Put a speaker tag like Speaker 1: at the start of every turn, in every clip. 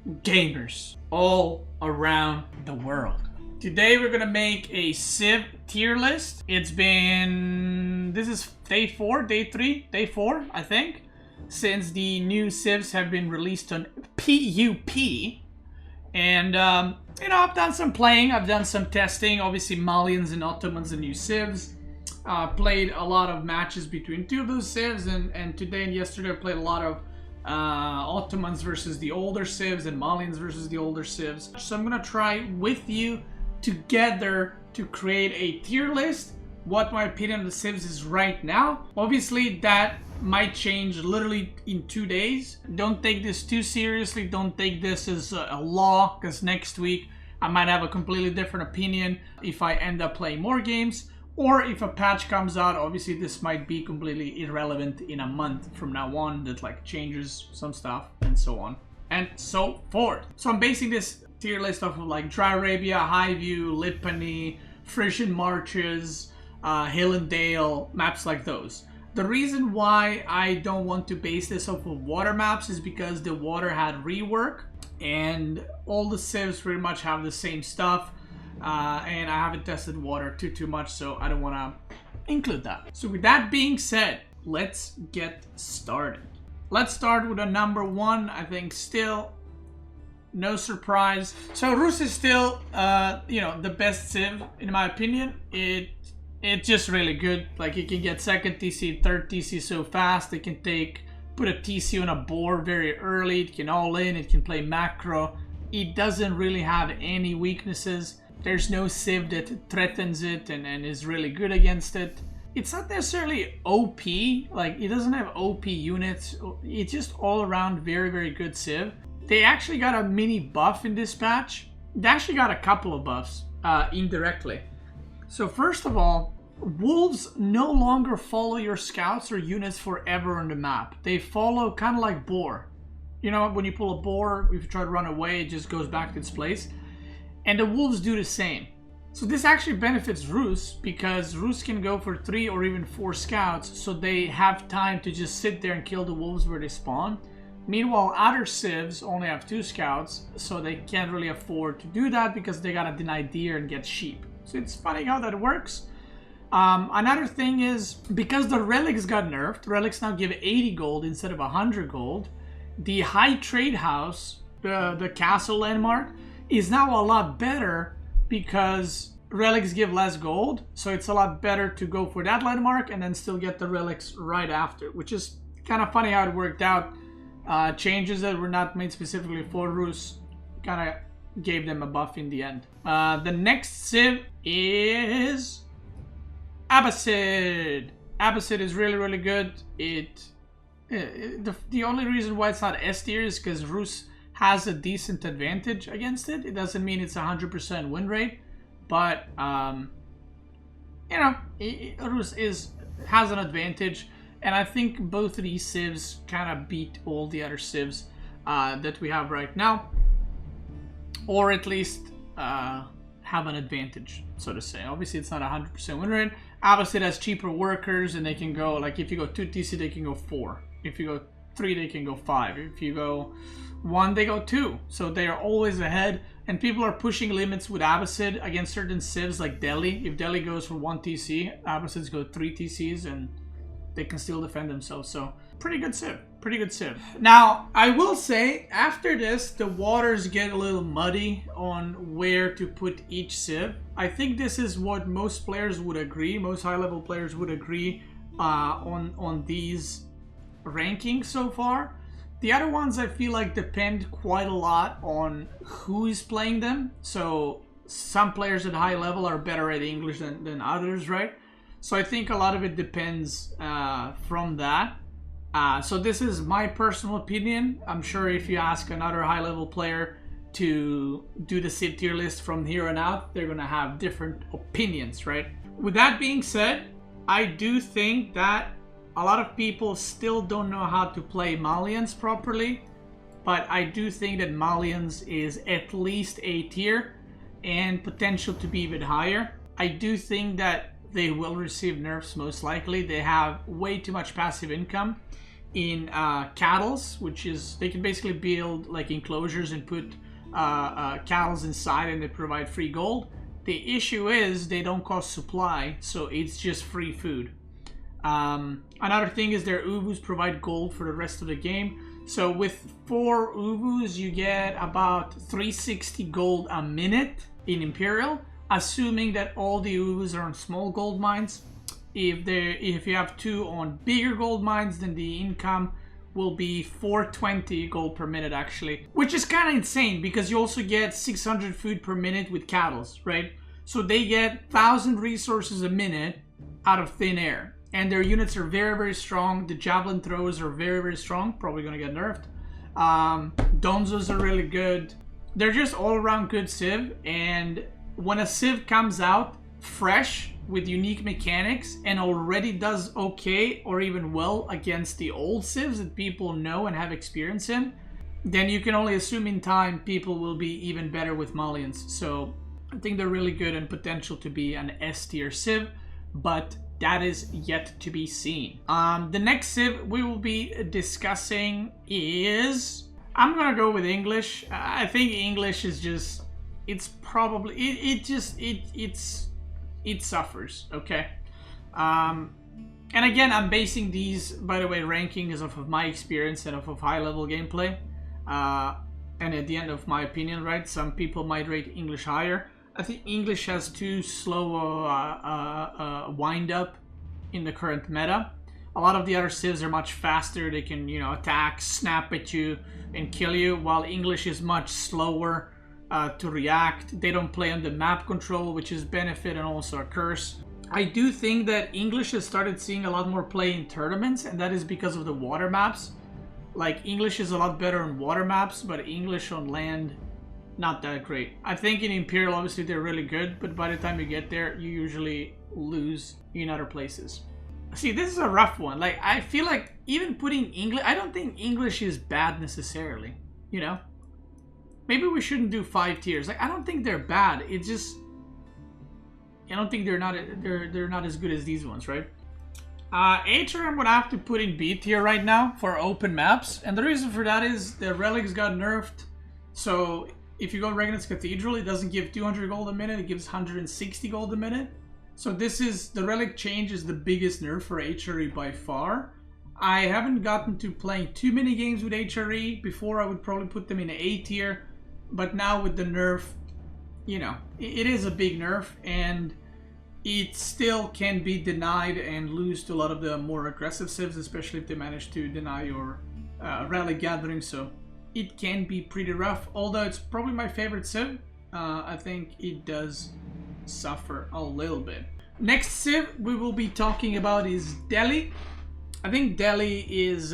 Speaker 1: gamers all around the world. Today we're gonna make a Civ tier list. This is day 4, day 3, day 4, I think, since the new Civs have been released on PUP. And, you know, I've done some playing, I've done some testing. Obviously, Malians and Ottomans, the new Civs. Played a lot of matches between two of those Civs, and today and yesterday I played a lot of Ottomans versus the older Civs and Malians versus the older Civs. So I'm gonna try with you together to create a tier list. What my opinion of the Civs is right now. Obviously that might change literally in 2 days. Don't take this too seriously. Don't take this as a law, because next week I might have a completely different opinion if I end up playing more games. Or if a patch comes out, obviously this might be completely irrelevant in a month from now on, that like changes some stuff and so on and so forth. So I'm basing this tier list off of like Dry Arabia, Highview, Lipany, Frisian Marches, Hill and Dale, maps like those. The reason why I don't want to base this off of water maps is because the water had rework and all the Civs pretty much have the same stuff. And I haven't tested water too much, so I don't want to include that. So with that being said, let's get started. Let's start with a number 1. I think still no surprise. So Rus is still, you know, the best Civ in my opinion. It's just really good. Like, you can get second TC, third TC so fast. It can put a TC on a board very early. It can all in. It can play macro. It doesn't really have any weaknesses. There's no Civ that threatens it and is really good against it. It's not necessarily OP, like it doesn't have OP units. It's just all around very good Civ. They actually got a mini buff in this patch. They actually got a couple of buffs indirectly. So first of all, wolves no longer follow your scouts or units forever on the map. They follow kind of like boar. You know, when you pull a boar, if you try to run away, it just goes back to its place. And the wolves do the same. So this actually benefits Rus, because Rus can go for 3 or even 4 scouts, so they have time to just sit there and kill the wolves where they spawn. Meanwhile, other Civs only have 2 scouts, so they can't really afford to do that because they gotta deny deer and get sheep. So it's funny how that works. Another thing is, because the relics got nerfed, relics now give 80 gold instead of 100 gold. The high trade house, the castle landmark, is now a lot better because relics give less gold, so it's a lot better to go for that landmark and then still get the relics right after, which is kind of funny how it worked out. Changes that were not made specifically for Rus kind of gave them a buff in the end. The next Civ is Abbasid. Abbasid is really good. The only reason why it's not S tier is because Rus has a decent advantage against it. It doesn't mean it's 100% win rate, but you know, Rus has an advantage, and I think both of these Civs kind of beat all the other Civs that we have right now, or at least have an advantage, so to say. Obviously, it's not 100% win rate. Abbasid has cheaper workers, and they can go, like, if you go 2 TC, they can go 4. If you go 3, they can go 5. If you go 1, they go 2. So they are always ahead, and people are pushing limits with Abbasid against certain Civs like Delhi. If Delhi goes for 1 TC, Abbasids go 3 TCs, and they can still defend themselves. So pretty good Civ. Pretty good Civ. Now, I will say, after this, the waters get a little muddy on where to put each Civ. I think this is what most players would agree. Most high-level players would agree on these rankings so far. The other ones I feel like depend quite a lot on who is playing them. So some players at high level are better at English than others, right? So I think a lot of it depends from that. So this is my personal opinion. I'm sure if you ask another high level player to do the Civ tier list from here on out, they're gonna have different opinions, right? With that being said, I do think that a lot of people still don't know how to play Malians properly, but I do think that Malians is at least A tier and potential to be even higher. I do think that they will receive nerfs most likely. They have way too much passive income, in cattles, which is they can basically build like enclosures and put cattles inside, and they provide free gold. The issue is they don't cost supply, so it's just free food. Another thing is their ubus provide gold for the rest of the game. So with 4 ubus, you get about 360 gold a minute in Imperial, assuming that all the ubus are on small gold mines. If you have 2 on bigger gold mines, then the income will be 420 gold per minute actually, which is kind of insane because you also get 600 food per minute with cattles, right? So they get 1,000 resources a minute out of thin air. And their units are very, very strong. The javelin throwers are very, very strong. Probably going to get nerfed. Donzos are really good. They're just all around good Civ. And when a Civ comes out fresh with unique mechanics and already does okay or even well against the old Civs that people know and have experience in, then you can only assume in time people will be even better with Malians. So I think they're really good and potential to be an S tier Civ. But that is yet to be seen. The next Civ we will be discussing is... I'm gonna go with English. I think English is just... It's probably... It suffers, okay? And again, I'm basing these, by the way, rankings off of my experience and off of high-level gameplay. And at the end of my opinion, right? Some people might rate English higher. I think English has too slow wind up in the current meta. A lot of the other Civs are much faster. They can, you know, attack, snap at you, and kill you, while English is much slower to react. They don't play on the map control, which is benefit and also a curse. I do think that English has started seeing a lot more play in tournaments, and that is because of the water maps. Like, English is a lot better on water maps, but English on land, not that great. I think in Imperial, obviously, they're really good, but by the time you get there, you usually lose in other places. See, this is a rough one. Like, I feel like even putting English... I don't think English is bad necessarily, you know? Maybe we shouldn't do 5 tiers. Like, I don't think they're bad. It's just... I don't think they're not as good as these ones, right? A tier I'm gonna have to put in B tier right now for open maps. And the reason for that is the relics got nerfed. So... if you go Regnant's Cathedral, it doesn't give 200 gold a minute, it gives 160 gold a minute. So this is, the relic change is the biggest nerf for HRE by far. I haven't gotten to playing too many games with HRE. Before I would probably put them in A tier, but now with the nerf, you know, it is a big nerf, and it still can be denied and lose to a lot of the more aggressive Civs, especially if they manage to deny your rally gathering. So it can be pretty rough, although it's probably my favorite Civ. I think it does suffer a little bit. Next Civ we will be talking about is Delhi. I think Delhi is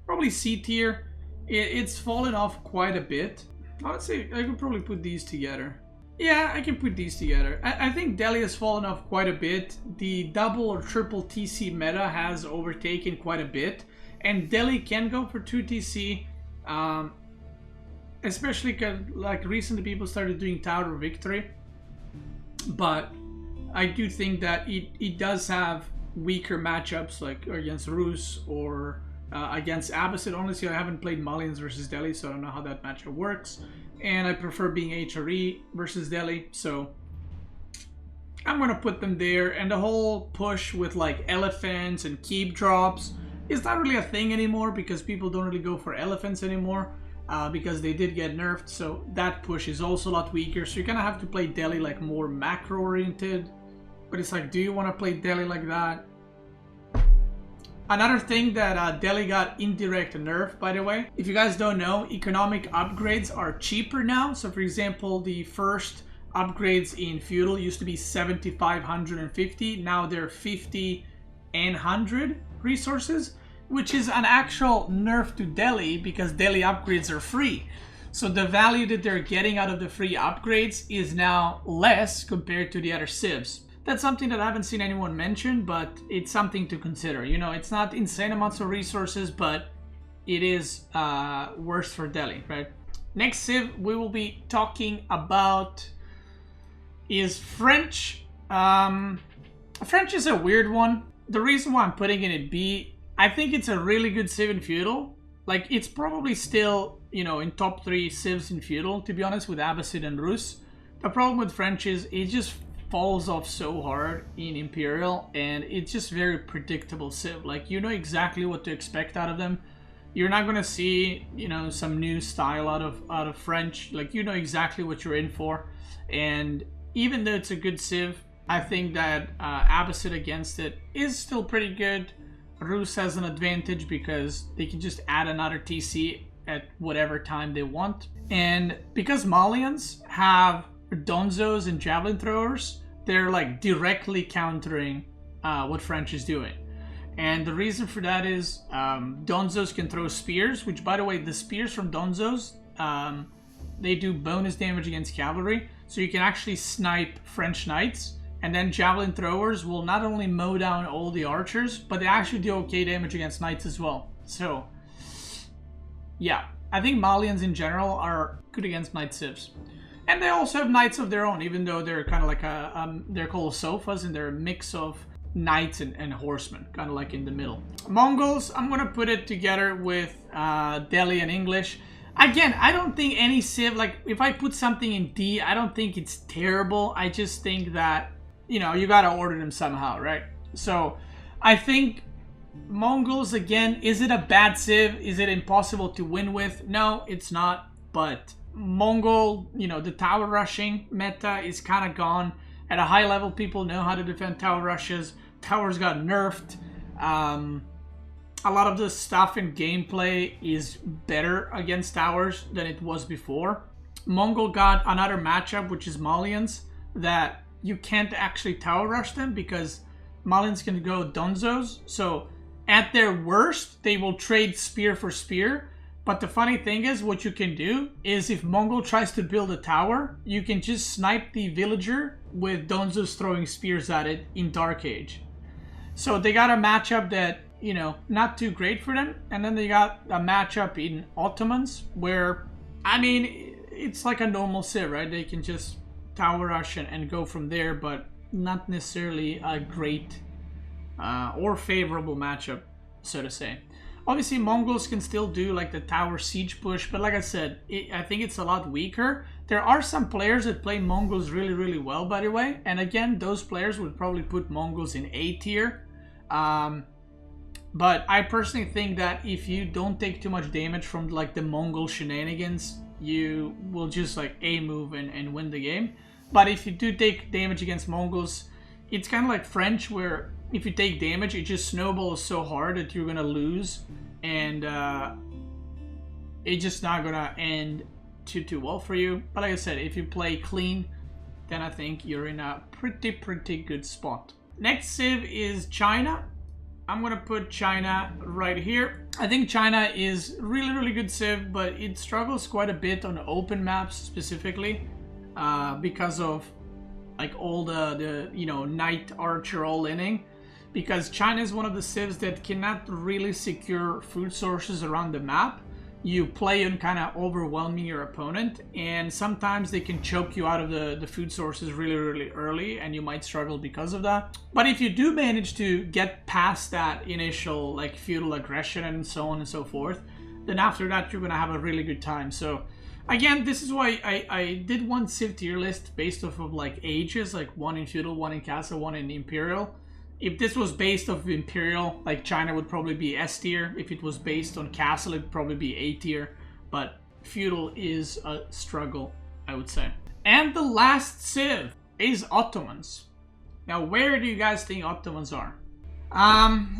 Speaker 1: probably C tier. It's fallen off quite a bit. I would say I could probably put these together. Yeah, I can put these together. I think Delhi has fallen off quite a bit. The double or triple TC meta has overtaken quite a bit, and Delhi can go for 2 TC. Especially because, like, recently people started doing Tower of Victory, but I do think that it does have weaker matchups, like against Rus or against Abbasid. Honestly, I haven't played Malians versus Delhi, so I don't know how that matchup works, and I prefer being HRE versus Delhi, so I'm gonna put them there. And the whole push with like elephants and keep drops is not really a thing anymore, because people don't really go for elephants anymore, because they did get nerfed. So that push is also a lot weaker. So you're gonna have to play Delhi like more macro oriented. But it's like, do you want to play Delhi like that? Another thing that Delhi got indirect nerf, by the way. If you guys don't know, economic upgrades are cheaper now. So for example, the first upgrades in Feudal used to be 7,550. Now they're 50 and 100 resources, which is an actual nerf to Delhi, because Delhi upgrades are free. So the value that they're getting out of the free upgrades is now less compared to the other Civs. That's something that I haven't seen anyone mention, but it's something to consider. You know, it's not insane amounts of resources, but it is worse for Delhi, right? Next Civ we will be talking about is French. French is a weird one. The reason why I'm putting it in B, I think it's a really good Civ in Feudal. Like, it's probably still, you know, in top 3 Civs in Feudal, to be honest, with Abbasid and Rus. The problem with French is it just falls off so hard in Imperial, and it's just very predictable Civ. Like, you know exactly what to expect out of them. You're not gonna see, you know, some new style out of French. Like, you know exactly what you're in for. And even though it's a good Civ, I think that Abbasid against it is still pretty good. Rus has an advantage because they can just add another TC at whatever time they want. And because Malians have Donzos and Javelin Throwers, they're like directly countering what French is doing. And the reason for that is Donzos can throw spears, which, by the way, the spears from Donzos, they do bonus damage against cavalry. So you can actually snipe French knights. And then Javelin Throwers will not only mow down all the archers, but they actually do okay damage against knights as well. So, yeah. I think Malians in general are good against Knight Civs. And they also have knights of their own, even though they're kind of like they're called sofas, and they're a mix of knights and horsemen, kind of like in the middle. Mongols, I'm going to put it together with Delhi and English. Again, I don't think any Civ, like, if I put something in D, I don't think it's terrible. I just think that, you know, you got to order them somehow, right? So, I think Mongols, again, is it a bad Civ? Is it impossible to win with? No, it's not. But Mongol, you know, the tower rushing meta is kind of gone. At a high level, people know how to defend tower rushes. Towers got nerfed. A lot of the stuff in gameplay is better against towers than it was before. Mongol got another matchup, which is Malians, that you can't actually tower rush them because Malians can go Donzos. So at their worst, they will trade spear for spear. But the funny thing is, what you can do is if Mongol tries to build a tower, you can just snipe the villager with Donzos throwing spears at it in Dark Age. So they got a matchup that, you know, not too great for them. And then they got a matchup in Ottomans where, I mean, it's like a normal Civ, right? They can just tower rush and go from there, but not necessarily a great or favorable matchup, so to say. Obviously, Mongols can still do like the tower siege push, but like I said, I think it's a lot weaker. There are some players that play Mongols really, really well, by the way. And again, those players would probably put Mongols in A tier. But I personally think that if you don't take too much damage from like the Mongol shenanigans, you will just like A-move and win the game. But if you do take damage against Mongols, it's kind of like French, where if you take damage, it just snowballs so hard that you're gonna lose, and it's just not gonna end too well for you. But like I said, if you play clean, then I think you're in a pretty good spot. Next Civ is China. I'm gonna put China right here. I think China is really good Civ, but it struggles quite a bit on open maps specifically because of like all the you know, knight archer all-inning. Because China is one of the Civs that cannot really secure food sources around the map. You play on kind of overwhelming your opponent, and sometimes they can choke you out of the food sources really early, and you might struggle because of that. But if you do manage to get past that initial like feudal aggression and so on and so forth, then after that you're gonna have a really good time. So again, this is why I did one Civ tier list based off of like ages, like one in feudal, one in castle, one in imperial. If this was based off Imperial, like China would probably be S tier. If it was based on Castle, it'd probably be A tier. But Feudal is a struggle, I would say. And the last Civ is Ottomans. Now, where do you guys think Ottomans are?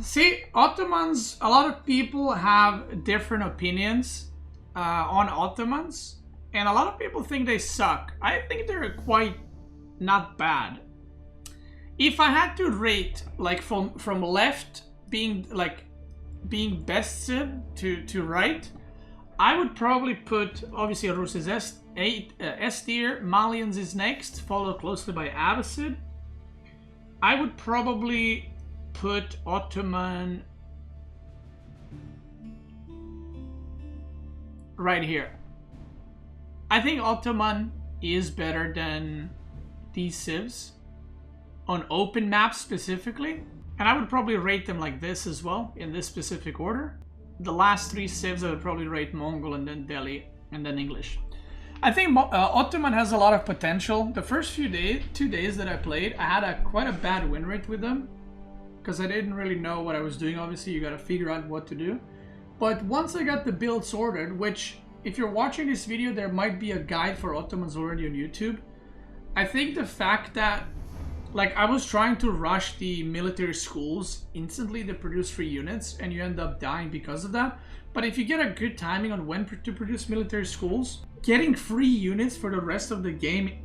Speaker 1: See, Ottomans, a lot of people have different opinions on Ottomans. And a lot of people think they suck. I think they're quite not bad. If I had to rate, like from left being best Civ to right, I would probably put, obviously Rus is S tier, Malians is next, followed closely by Abbasid. I would probably put Ottoman right here. I think Ottoman is better than these Civs. On open maps specifically. And I would probably rate them like this as well, in this specific order. The last 3 civs I would probably rate Mongol, and then Delhi, and then English. I think Ottoman has a lot of potential. The first few days, 2 days that I played, I had quite a bad win rate with them, because I didn't really know what I was doing. Obviously, you got to figure out what to do. But once I got the build sorted, which if you're watching this video, there might be a guide for Ottomans already on YouTube. I think the fact that, like, I was trying to rush the military schools instantly to produce free units, and you end up dying because of that. But if you get a good timing on when to produce military schools, getting free units for the rest of the game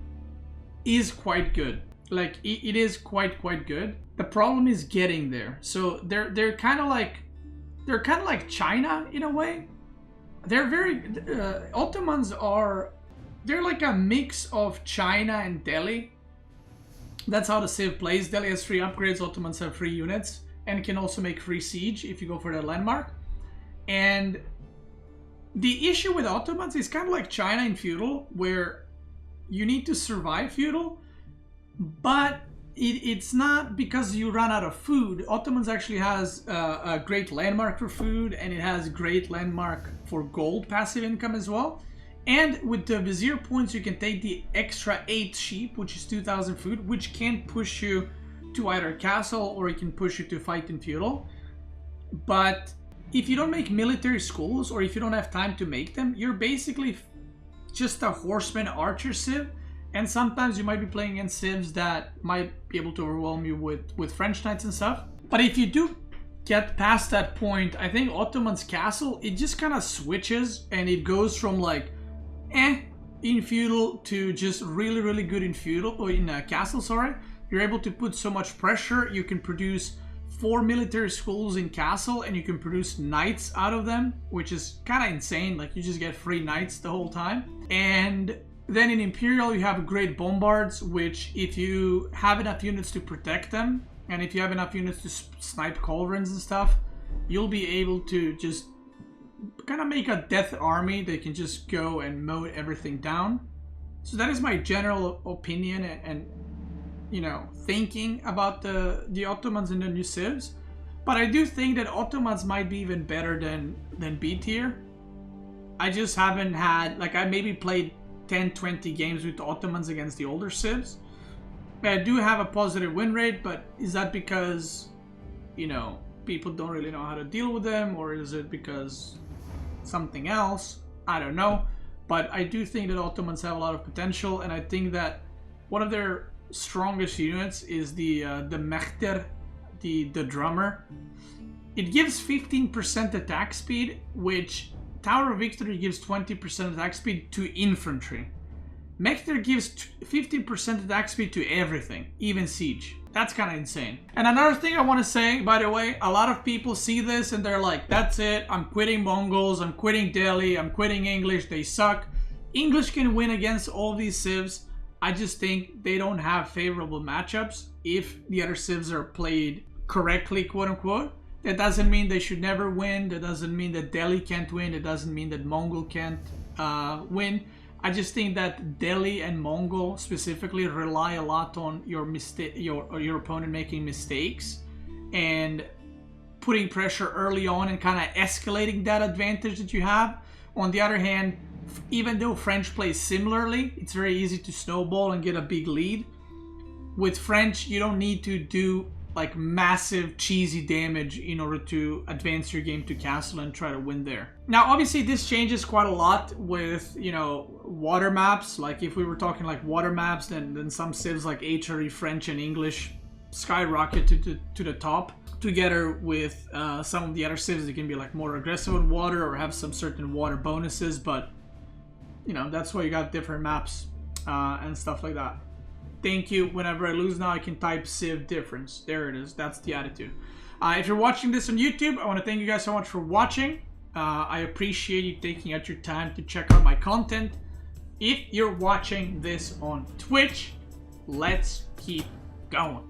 Speaker 1: is quite good. Like, it is quite good. The problem is getting there. So they're kind of like China in a way. They're very Ottomans they're like a mix of China and Delhi. That's how the Civ plays. Delhi has free upgrades, Ottomans have free units, and can also make free siege if you go for that landmark. And the issue with Ottomans is kind of like China in feudal, where you need to survive feudal, but it's not because you run out of food. Ottomans actually has a great landmark for food, and it has great landmark for gold passive income as well. And with the Vizier points, you can take the extra 8 sheep, which is 2,000 food, which can push you to either castle or it can push you to fight in feudal. But if you don't make military schools, or if you don't have time to make them, you're basically just a horseman archer civ. And sometimes you might be playing against civs that might be able to overwhelm you with French knights and stuff. But if you do get past that point, I think Ottoman's castle, it just kind of switches, and it goes from like in feudal to just really good in feudal, or in castle, sorry. You're able to put so much pressure. You can produce 4 military schools in castle, and you can produce knights out of them, which is kind of insane. Like, you just get free knights the whole time. And then in imperial, you have great bombards, which if you have enough units to protect them, and if you have enough units to snipe cauldrons and stuff, you'll be able to just kind of make a death army that can just go and mow everything down. So that is my general opinion and you know, thinking about the Ottomans and the new civs. But I do think that Ottomans might be even better than B tier. I just haven't had, like, I maybe played 10-20 games with the Ottomans against the older civs. I do have a positive win rate, but is that because, you know, people don't really know how to deal with them, or is it because something else? I don't know. But I do think that Ottomans have a lot of potential, and I think that one of their strongest units is the Mechter, the drummer. It gives 15% attack speed, which Tower of Victory gives 20% attack speed to infantry. Mechter gives 15% attack speed to everything, even siege. That's kind of insane. And another thing I want to say, by the way, a lot of people see this and they're like, that's it, I'm quitting Mongols, I'm quitting Delhi, I'm quitting English, they suck. English can win against all these civs. I just think they don't have favorable matchups if the other civs are played correctly, quote unquote. That doesn't mean they should never win. That doesn't mean that Delhi can't win. It doesn't mean that Mongol can't win. I just think that Delhi and Mongol specifically rely a lot on your opponent making mistakes and putting pressure early on and kind of escalating that advantage that you have. On the other hand, even though French plays similarly, it's very easy to snowball and get a big lead. With French, you don't need to do like massive cheesy damage in order to advance your game to castle and try to win there. Now obviously this changes quite a lot with, you know, water maps. Like if we were talking like water maps, then some civs like HRE, French and English skyrocket to the top, together with some of the other civs that can be like more aggressive on water or have some certain water bonuses. But you know, that's why you got different maps and stuff like that. Thank you. Whenever I lose now, I can type Civ difference. There it is. That's the attitude. If you're watching this on YouTube, I want to thank you guys so much for watching. I appreciate you taking out your time to check out my content. If you're watching this on Twitch, let's keep going.